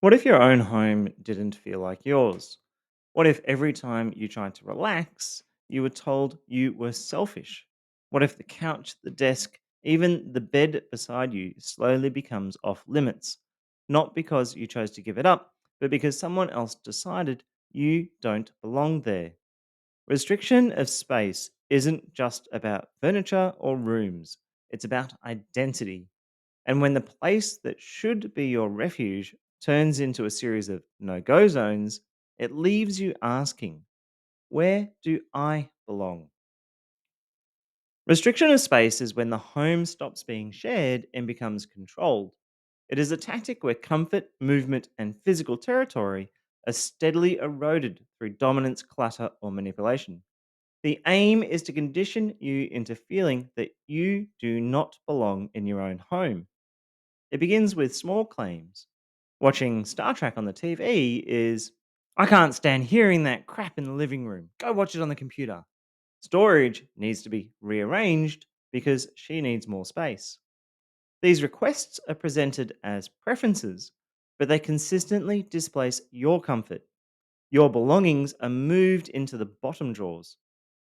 What if your own home didn't feel like yours? What if every time you tried to relax, you were told you were selfish? What if the couch, the desk, even the bed beside you slowly becomes off limits? Not because you chose to give it up, but because someone else decided you don't belong there. Restriction of space isn't just about furniture or rooms, it's about identity. And when the place that should be your refuge turns into a series of no go zones, it leaves you asking, where do I belong? Restriction of space is when the home stops being shared and becomes controlled. It is a tactic where comfort, movement, and physical territory are steadily eroded through dominance, clutter, or manipulation. The aim is to condition you into feeling that you do not belong in your own home. It begins with small claims. Watching Star Trek on the TV is, I can't stand hearing that crap in the living room. Go watch it on the computer. Storage needs to be rearranged because she needs more space. These requests are presented as preferences, but they consistently displace your comfort. Your belongings are moved into the bottom drawers.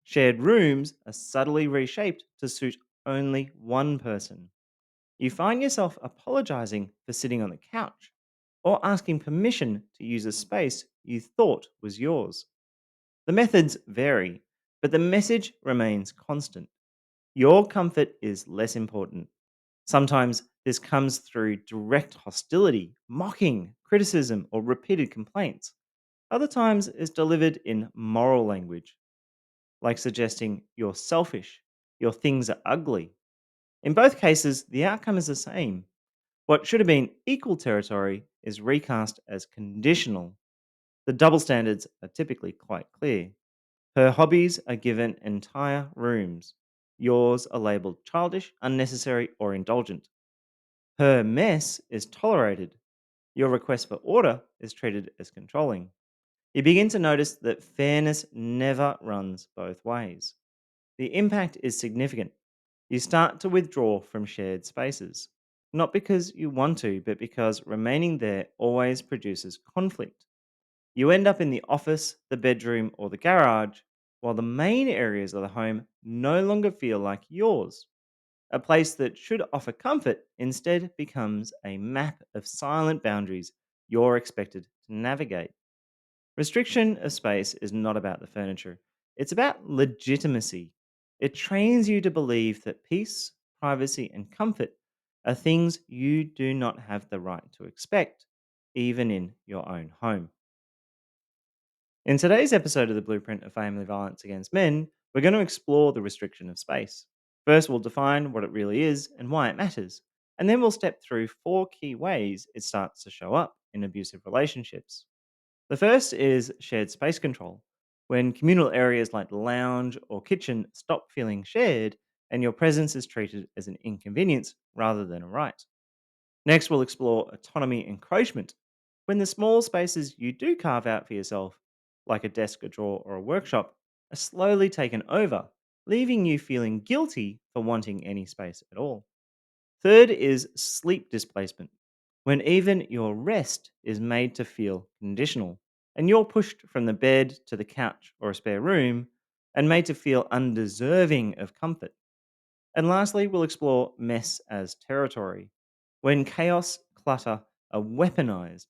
Shared rooms are subtly reshaped to suit only one person. You find yourself apologizing for sitting on the couch or asking permission to use a space you thought was yours. The methods vary, but the message remains constant. Your comfort is less important. Sometimes this comes through direct hostility, mocking, criticism, or repeated complaints. Other times it's delivered in moral language, like suggesting you're selfish, your things are ugly. In both cases, the outcome is the same. What should have been equal territory is recast as conditional. The double standards are typically quite clear. Her hobbies are given entire rooms. Yours are labeled childish, unnecessary, or indulgent. Her mess is tolerated. Your request for order is treated as controlling. You begin to notice that fairness never runs both ways. The impact is significant. You start to withdraw from shared spaces, not because you want to, but because remaining there always produces conflict. You end up in the office, the bedroom, or the garage, while the main areas of the home no longer feel like yours. A place that should offer comfort instead becomes a map of silent boundaries you're expected to navigate. Restriction of space is not about the furniture, it's about legitimacy. It trains you to believe that peace, privacy, and comfort are things you do not have the right to expect, even in your own home. In today's episode of the Blueprint of Family Violence Against Men, we're going to explore the restriction of space. First, we'll define what it really is and why it matters, and then we'll step through four key ways it starts to show up in abusive relationships. The first is shared space control, when communal areas like the lounge or kitchen stop feeling shared and your presence is treated as an inconvenience rather than a right. Next, we'll explore autonomy encroachment, when the small spaces you do carve out for yourself, like a desk, a drawer, or a workshop, are slowly taken over, leaving you feeling guilty for wanting any space at all. Third is sleep displacement, when even your rest is made to feel conditional, and you're pushed from the bed to the couch or a spare room and made to feel undeserving of comfort. And lastly, we'll explore mess as territory, when chaos, clutter are weaponized,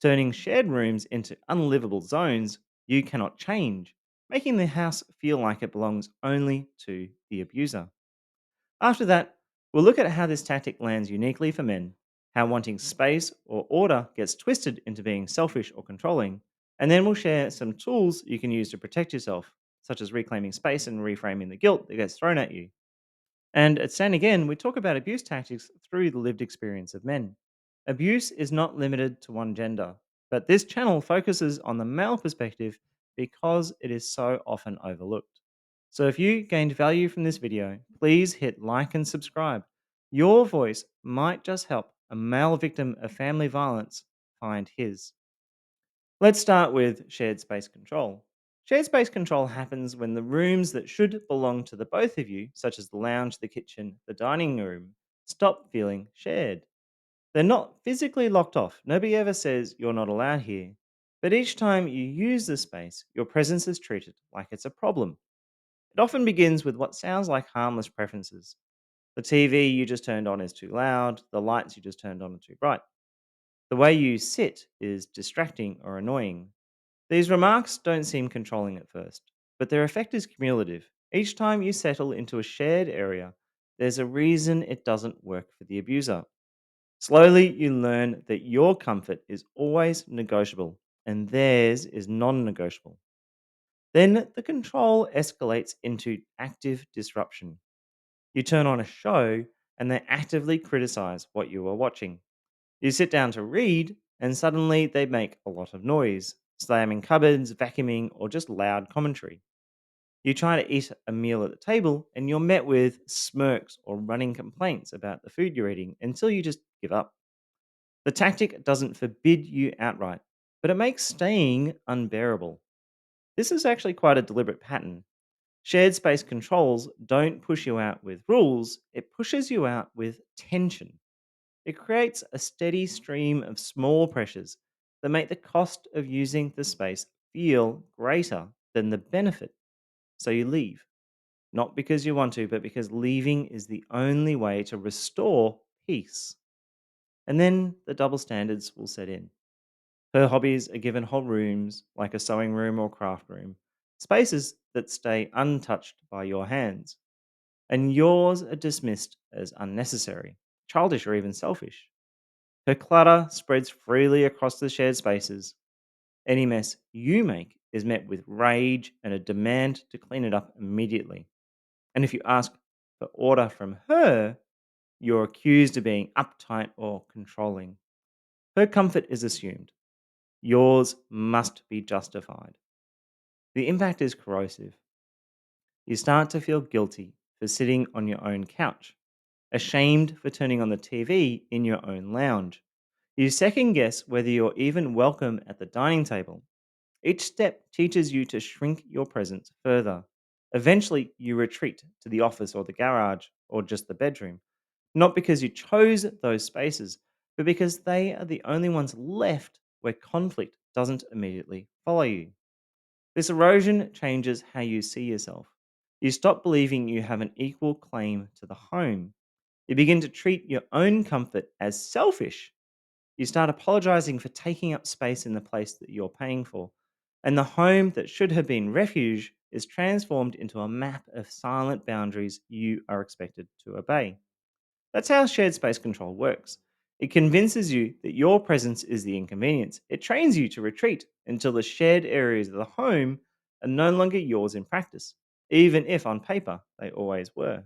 turning shared rooms into unlivable zones you cannot change, making the house feel like it belongs only to the abuser. After that, we'll look at how this tactic lands uniquely for men, how wanting space or order gets twisted into being selfish or controlling, and then we'll share some tools you can use to protect yourself, such as reclaiming space and reframing the guilt that gets thrown at you. And at Stand Again, we talk about abuse tactics through the lived experience of men. Abuse is not limited to one gender, but this channel focuses on the male perspective because it is so often overlooked. So if you gained value from this video, please hit like and subscribe. Your voice might just help a male victim of family violence find his. Let's start with shared space control. Shared space control happens when the rooms that should belong to the both of you, such as the lounge, the kitchen, the dining room, stop feeling shared. They're not physically locked off. Nobody ever says you're not allowed here. But each time you use the space, your presence is treated like it's a problem. It often begins with what sounds like harmless preferences. The TV you just turned on is too loud, the lights you just turned on are too bright. The way you sit is distracting or annoying. These remarks don't seem controlling at first, but their effect is cumulative. Each time you settle into a shared area, there's a reason it doesn't work for the abuser. Slowly, you learn that your comfort is always negotiable and theirs is non negotiable. Then the control escalates into active disruption. You turn on a show and they actively criticize what you are watching. You sit down to read and suddenly they make a lot of noise, slamming cupboards, vacuuming, or just loud commentary. You try to eat a meal at the table and you're met with smirks or running complaints about the food you're eating until you just give up. The tactic doesn't forbid you outright, but it makes staying unbearable. This is actually quite a deliberate pattern. Shared space controls don't push you out with rules, it pushes you out with tension. It creates a steady stream of small pressures that make the cost of using the space feel greater than the benefit. So you leave, not because you want to, but because leaving is the only way to restore peace. And then the double standards will set in. Her hobbies are given whole rooms, like a sewing room or craft room, spaces that stay untouched by your hands, and yours are dismissed as unnecessary, childish, or even selfish. Her clutter spreads freely across the shared spaces. Any mess you make is met with rage and a demand to clean it up immediately. And if you ask for order from her, you're accused of being uptight or controlling. Her comfort is assumed. Yours must be justified. The impact is corrosive. You start to feel guilty for sitting on your own couch, ashamed for turning on the TV in your own lounge. You second guess whether you're even welcome at the dining table. Each step teaches you to shrink your presence further. Eventually, you retreat to the office or the garage or just the bedroom, not because you chose those spaces, but because they are the only ones left where conflict doesn't immediately follow you. This erosion changes how you see yourself. You stop believing you have an equal claim to the home. You begin to treat your own comfort as selfish. You start apologizing for taking up space in the place that you're paying for. And the home that should have been refuge is transformed into a map of silent boundaries you are expected to obey. That's how shared space control works. It convinces you that your presence is the inconvenience. It trains you to retreat until the shared areas of the home are no longer yours in practice, even if on paper they always were.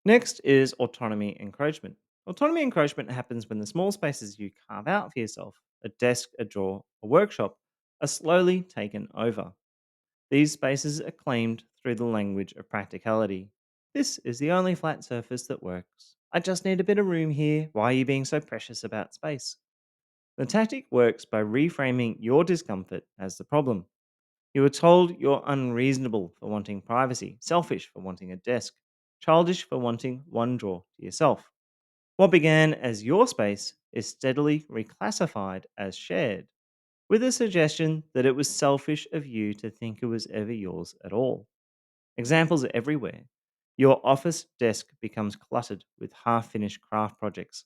Next is autonomy encroachment. Autonomy encroachment happens when the small spaces you carve out for yourself, a desk, a drawer, a workshop, are slowly taken over. These spaces are claimed through the language of practicality. This is the only flat surface that works. I just need a bit of room here. Why are you being so precious about space? The tactic works by reframing your discomfort as the problem. You are told you're unreasonable for wanting privacy, selfish for wanting a desk, childish for wanting one drawer to yourself. What began as your space is steadily reclassified as shared, with a suggestion that it was selfish of you to think it was ever yours at all. Examples are everywhere. Your office desk becomes cluttered with half finished craft projects.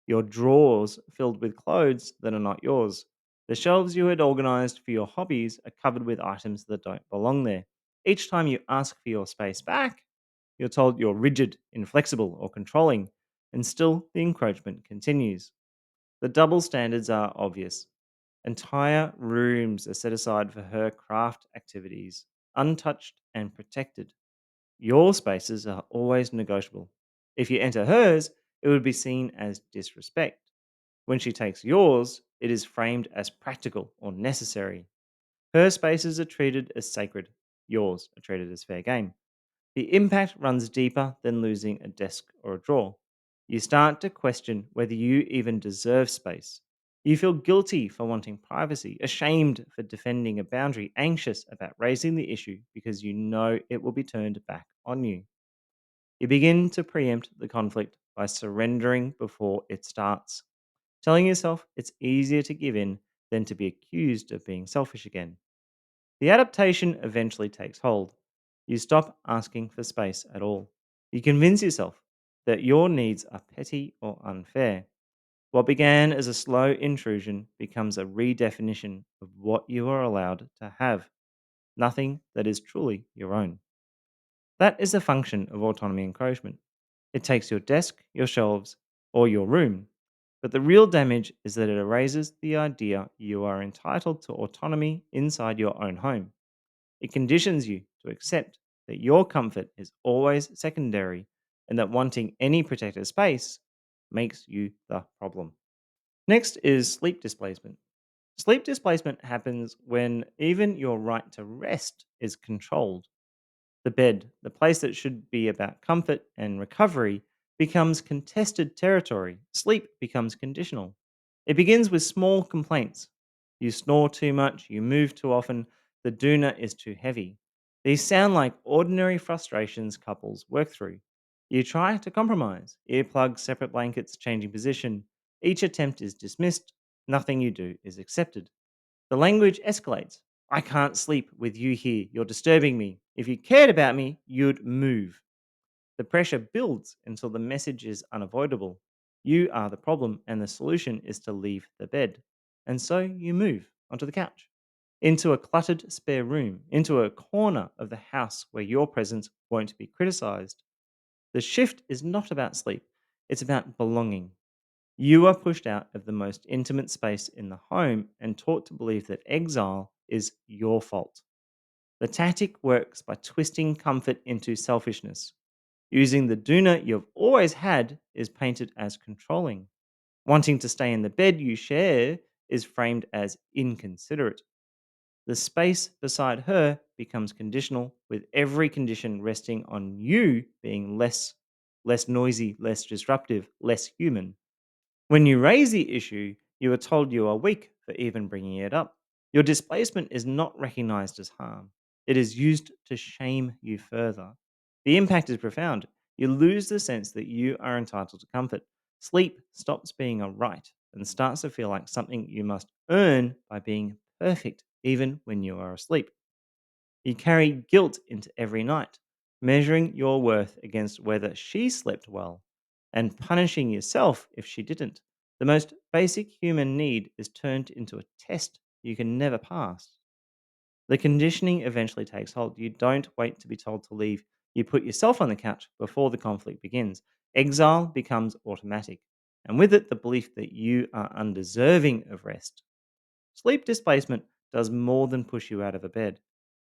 Your drawers filled with clothes that are not yours. The shelves you had organized for your hobbies are covered with items that don't belong there. Each time you ask for your space back, you're told you're rigid, inflexible, or controlling, and still the encroachment continues. The double standards are obvious. Entire rooms are set aside for her craft activities, untouched and protected. Your spaces are always negotiable. If you enter hers, it would be seen as disrespect. When she takes yours, it is framed as practical or necessary. Her spaces are treated as sacred, yours are treated as fair game. The impact runs deeper than losing a desk or a drawer. You start to question whether you even deserve space. You feel guilty for wanting privacy, ashamed for defending a boundary, anxious about raising the issue because you know it will be turned back on you. You begin to preempt the conflict by surrendering before it starts, telling yourself it's easier to give in than to be accused of being selfish again. The adaptation eventually takes hold. You stop asking for space at all. You convince yourself that your needs are petty or unfair. What began as a slow intrusion becomes a redefinition of what you are allowed to have, nothing that is truly your own. That is the function of autonomy encroachment. It takes your desk, your shelves, or your room. But the real damage is that it erases the idea you are entitled to autonomy inside your own home. It conditions you to accept that your comfort is always secondary and that wanting any protected space makes you the problem. Next is sleep displacement. Sleep displacement happens when even your right to rest is controlled. The bed, the place that should be about comfort and recovery, becomes contested territory. Sleep becomes conditional. It begins with small complaints. You snore too much, you move too often, the doona is too heavy. These sound like ordinary frustrations couples work through. You try to compromise, earplugs, separate blankets, changing position. Each attempt is dismissed, nothing you do is accepted. The language escalates. I can't sleep with you here. You're disturbing me. If you cared about me, you'd move. The pressure builds until the message is unavoidable. You are the problem, and the solution is to leave the bed. And so you move onto the couch, into a cluttered spare room, into a corner of the house where your presence won't be criticized. The shift is not about sleep, it's about belonging. You are pushed out of the most intimate space in the home and taught to believe that exile is your fault. The tactic works by twisting comfort into selfishness. Using the doona you've always had is painted as controlling. Wanting to stay in the bed you share is framed as inconsiderate. The space beside her becomes conditional, with every condition resting on you being less noisy, less disruptive, less human. When you raise the issue, you are told you are weak for even bringing it up. Your displacement is not recognized as harm, it is used to shame you further. The impact is profound. You lose the sense that you are entitled to comfort. Sleep stops being a right and starts to feel like something you must earn by being perfect, even when you are asleep. You carry guilt into every night, measuring your worth against whether she slept well and punishing yourself if she didn't. The most basic human need is turned into a test you can never pass. The conditioning eventually takes hold. You don't wait to be told to leave. You put yourself on the couch before the conflict begins. Exile becomes automatic, and with it, the belief that you are undeserving of rest. Sleep displacement does more than push you out of a bed.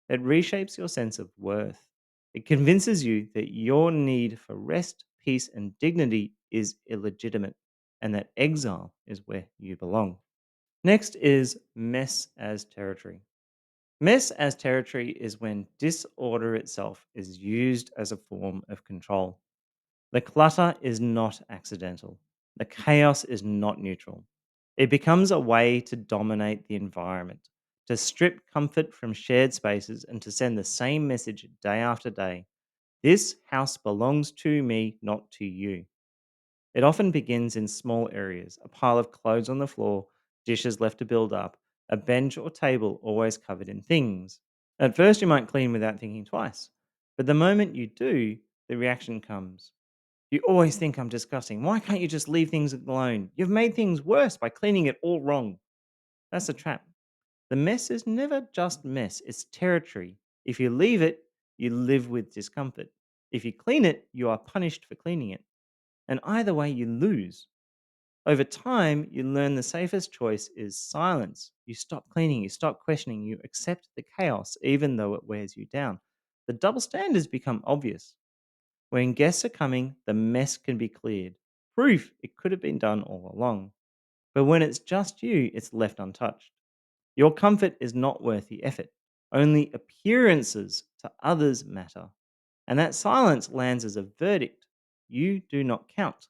It reshapes your sense of worth. It convinces you that your need for rest, peace, and dignity is illegitimate and that exile is where you belong. Next is mess as territory. Mess as territory is when disorder itself is used as a form of control. The clutter is not accidental. The chaos is not neutral. It becomes a way to dominate the environment, to strip comfort from shared spaces, and to send the same message day after day. This house belongs to me, not to you. It often begins in small areas: a pile of clothes on the floor, dishes left to build up, a bench or table always covered in things. At first, you might clean without thinking twice, but the moment you do, the reaction comes. You always think I'm disgusting. Why can't you just leave things alone? You've made things worse by cleaning it all wrong. That's a trap. The mess is never just mess, it's territory. If you leave it, you live with discomfort. If you clean it, you are punished for cleaning it. And either way, you lose. Over time, you learn the safest choice is silence. You stop cleaning, you stop questioning, you accept the chaos, even though it wears you down. The double standards become obvious. When guests are coming, the mess can be cleared. Proof it could have been done all along. But when it's just you, it's left untouched. Your comfort is not worth the effort. Only appearances to others matter. And that silence lands as a verdict. You do not count.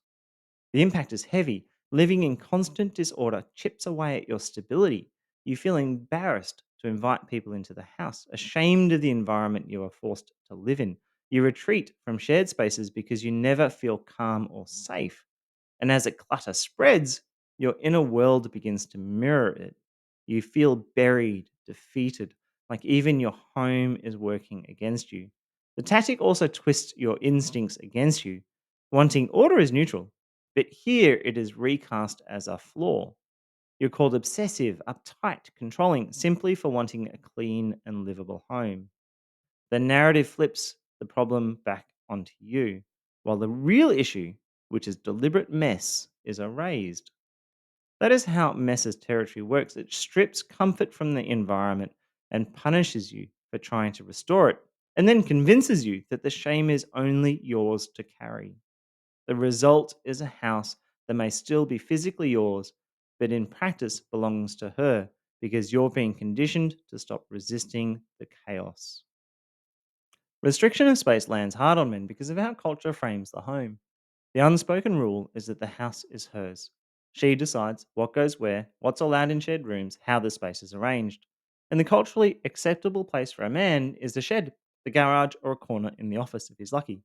The impact is heavy. Living in constant disorder chips away at your stability. You feel embarrassed to invite people into the house, ashamed of the environment you are forced to live in. You retreat from shared spaces because you never feel calm or safe. And as a clutter spreads, your inner world begins to mirror it. You feel buried, defeated, like even your home is working against you. The tactic also twists your instincts against you. Wanting order is neutral, but here it is recast as a flaw. You're called obsessive, uptight, controlling, simply for wanting a clean and livable home. The narrative flips the problem back onto you, while the real issue, which is deliberate mess, is erased. That is how messes territory works. It strips comfort from the environment and punishes you for trying to restore it, and then convinces you that the shame is only yours to carry. The result is a house that may still be physically yours, but in practice belongs to her because you're being conditioned to stop resisting the chaos. Restriction of space lands hard on men because of how culture frames the home. The unspoken rule is that the house is hers. She decides what goes where, what's allowed in shared rooms, how the space is arranged. And the culturally acceptable place for a man is the shed, the garage, or a corner in the office if he's lucky.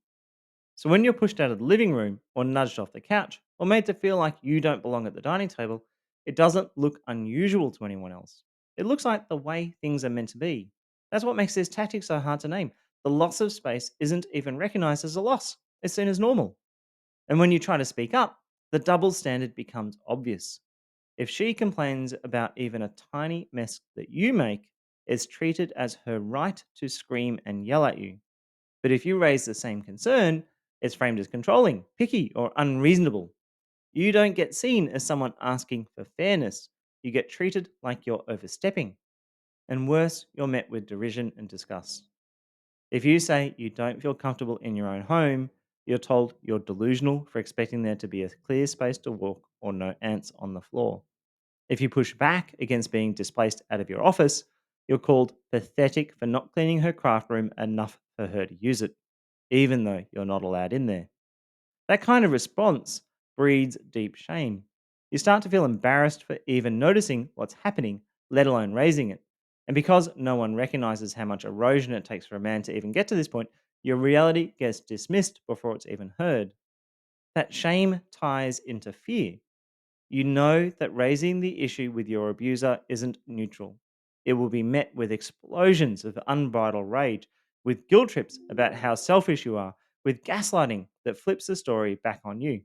So when you're pushed out of the living room, or nudged off the couch, or made to feel like you don't belong at the dining table, it doesn't look unusual to anyone else. It looks like the way things are meant to be. That's what makes this tactic so hard to name. The loss of space isn't even recognized as a loss, it's seen as normal. And when you try to speak up, the double standard becomes obvious. If she complains about even a tiny mess that you make, it's treated as her right to scream and yell at you. But if you raise the same concern, it's framed as controlling, picky, or unreasonable. You don't get seen as someone asking for fairness. You get treated like you're overstepping. And worse, you're met with derision and disgust. If you say you don't feel comfortable in your own home, you're told you're delusional for expecting there to be a clear space to walk or no ants on the floor. If you push back against being displaced out of your office, you're called pathetic for not cleaning her craft room enough for her to use it, even though you're not allowed in there. That kind of response breeds deep shame. You start to feel embarrassed for even noticing what's happening, let alone raising it. And because no one recognizes how much erosion it takes for a man to even get to this point, your reality gets dismissed before it's even heard. That shame ties into fear. You know that raising the issue with your abuser isn't neutral. It will be met with explosions of unbridled rage, with guilt trips about how selfish you are, with gaslighting that flips the story back on you.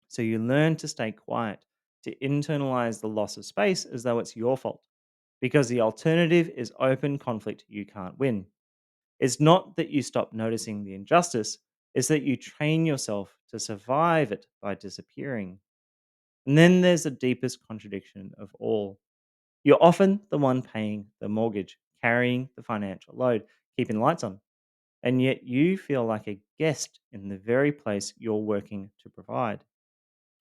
So you learn to stay quiet, to internalize the loss of space as though it's your fault, because the alternative is open conflict you can't win. It's not that you stop noticing the injustice, it's that you train yourself to survive it by disappearing. And then there's the deepest contradiction of all. You're often the one paying the mortgage, carrying the financial load, keeping lights on, and yet you feel like a guest in the very place you're working to provide.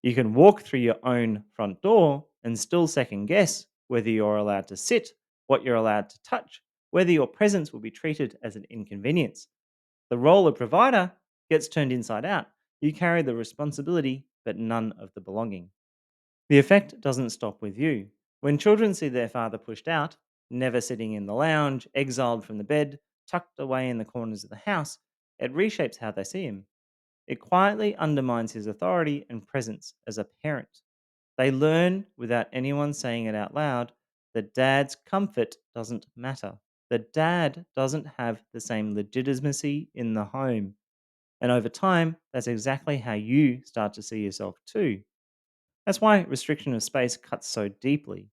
You can walk through your own front door and still second guess whether you're allowed to sit, what you're allowed to touch, whether your presence will be treated as an inconvenience. The role of provider gets turned inside out. You carry the responsibility, but none of the belonging. The effect doesn't stop with you. When children see their father pushed out, never sitting in the lounge, exiled from the bed, tucked away in the corners of the house, it reshapes how they see him. It quietly undermines his authority and presence as a parent. They learn, without anyone saying it out loud, that dad's comfort doesn't matter. That dad doesn't have the same legitimacy in the home. And over time, that's exactly how you start to see yourself too. That's why restriction of space cuts so deeply.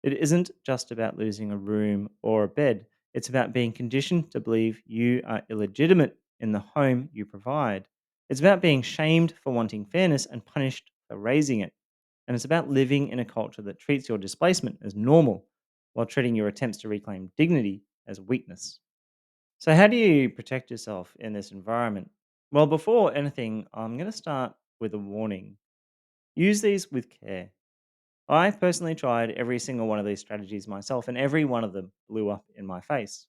It isn't just about losing a room or a bed, it's about being conditioned to believe you are illegitimate in the home you provide. It's about being shamed for wanting fairness and punished for raising it. And it's about living in a culture that treats your displacement as normal while treating your attempts to reclaim dignity as weakness. So, how do you protect yourself in this environment? Well, before anything, I'm going to start with a warning. Use these with care. I personally tried every single one of these strategies myself, and every one of them blew up in my face.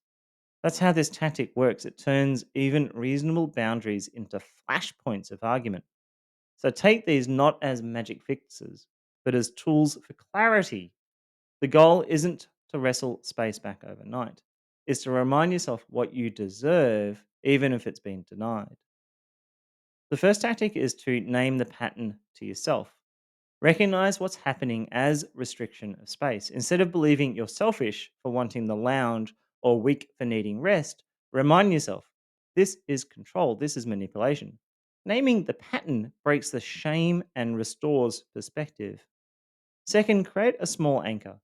That's how this tactic works. It turns even reasonable boundaries into flashpoints of argument. So take these not as magic fixes, but as tools for clarity. The goal isn't to wrestle space back overnight, it's to remind yourself what you deserve even if it's been denied. The first tactic is to name the pattern to yourself. Recognize what's happening as restriction of space. Instead of believing you're selfish for wanting the lounge or weak for needing rest, remind yourself this is control, this is manipulation. Naming the pattern breaks the shame and restores perspective. Second, create a small anchor.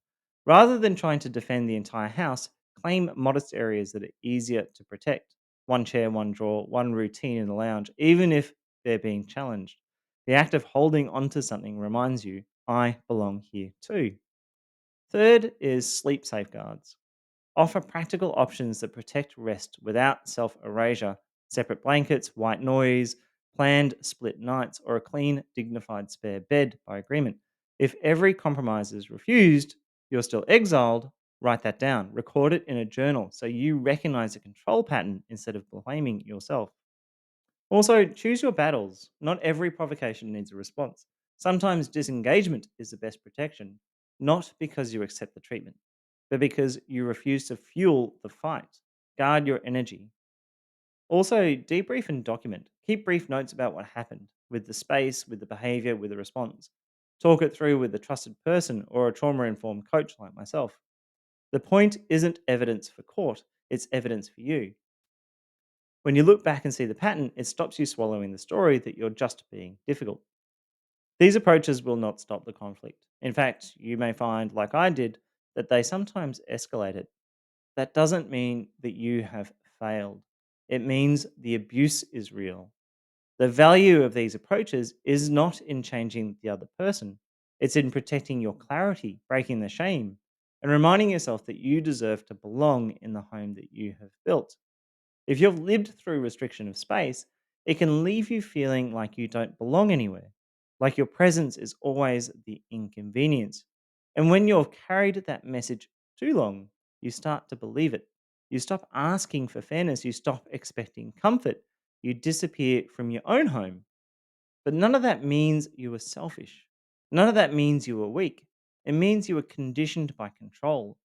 Rather than trying to defend the entire house, claim modest areas that are easier to protect. One chair, one drawer, one routine in the lounge, even if they're being challenged. The act of holding onto something reminds you, I belong here too. Third is sleep safeguards. Offer practical options that protect rest without self erasure, separate blankets, white noise, planned split nights, or a clean, dignified spare bed by agreement. If every compromise is refused, you're still exiled. Write that down. Record it in a journal so you recognize a control pattern instead of blaming yourself. Also, choose your battles. Not every provocation needs a response. Sometimes disengagement is the best protection, not because you accept the treatment, but because you refuse to fuel the fight. Guard your energy. Also, debrief and document. Keep brief notes about what happened with the space, with the behavior, with the response. Talk it through with a trusted person or a trauma informed coach like myself. The point isn't evidence for court, it's evidence for you. When you look back and see the pattern, it stops you swallowing the story that you're just being difficult. These approaches will not stop the conflict. In fact, you may find, like I did, that they sometimes escalate it. That doesn't mean that you have failed. It means the abuse is real. The value of these approaches is not in changing the other person, it's in protecting your clarity, breaking the shame, and reminding yourself that you deserve to belong in the home that you have built. If you've lived through restriction of space, it can leave you feeling like you don't belong anywhere, like your presence is always the inconvenience. And when you've carried that message too long, you start to believe it. You stop asking for fairness, you stop expecting comfort, you disappear from your own home. But none of that means you were selfish. None of that means you were weak. It means you were conditioned by control.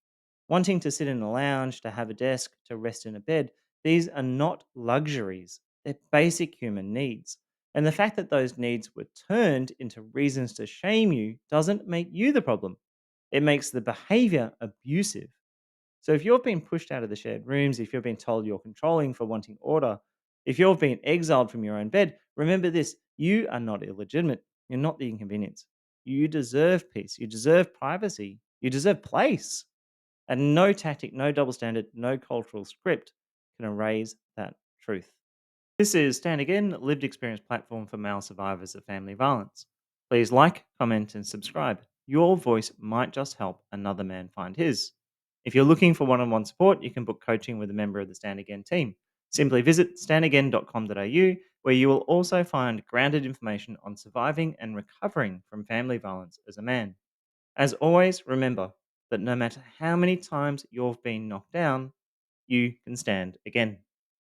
Wanting to sit in a lounge, to have a desk, to rest in a bed, these are not luxuries. They're basic human needs. And the fact that those needs were turned into reasons to shame you doesn't make you the problem. It makes the behavior abusive. So if you've been pushed out of the shared rooms, if you've been told you're controlling for wanting order, if you've been exiled from your own bed, remember this: you are not illegitimate. You're not the inconvenience. You deserve peace. You deserve privacy. You deserve place. And no tactic, no double standard, no cultural script can erase that truth. This is Stand Again, lived experience platform for male survivors of family violence. Please like, comment, and subscribe. Your voice might just help another man find his. If you're looking for one on one support, you can book coaching with a member of the Stand Again team. Simply visit standagain.com.au, where you will also find grounded information on surviving and recovering from family violence as a man. As always, remember that no matter how many times you've been knocked down, you can stand again.